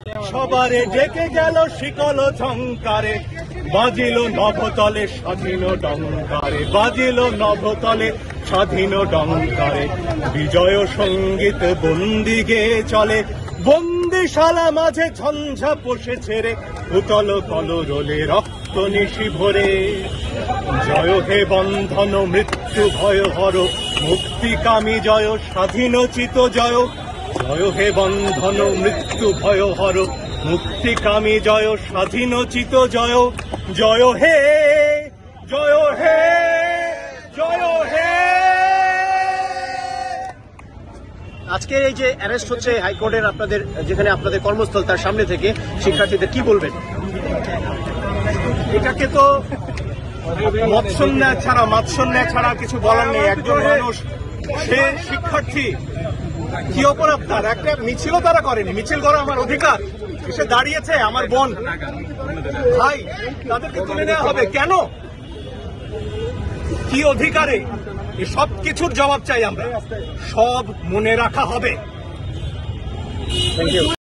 সবারে ডেকে গেল শিকল ঝংকারে, বাজিল নভতলে স্বাধীন ডঙ্কারে, বাজিল নভতলে স্বাধীন ডঙ্কারে। বিজয় সঙ্গীত বন্দি গেয়ে চলে, বন্দিশালা মাঝে ঝঞ্ঝা পোষে ছেড়ে, উতল কলরোলে রক্ত নিশি ভরে। জয় হে বন্ধন মৃত্যু ভয় হর, মুক্তিকামী জয় স্বাধীনোচিত জয়। জয় হে বন্ধন মৃত্যু ভয় হর, মুক্তিকামী জয় স্বাধীনোচিত জয়। জয় হে, জয় হে, জয় হে। আজকে এই যে অ্যারেস্ট হচ্ছে হাইকোর্টের আপনাদের যেখানে আপনাদের কর্মস্থল তার সামনে থেকে, শিক্ষার্থীদের কি বলবেন? এটাকে তো মাৎসন্যা ছাড়া কিছু বলার নেই। একজন মানুষ, সে শিক্ষার্থী, কি অপরাধ তার? একটা মিছিলও তারা করেনি, মিছিল করা আমার অধিকার। এসে দাঁড়িয়েছে আমার বোন ভাই, তাদেরকে তুলে নেওয়া হবে কেন? কি অধিকারে? এই সব কিছুর জবাব চাই আমরা, সব মনে রাখা হবে। Thank you.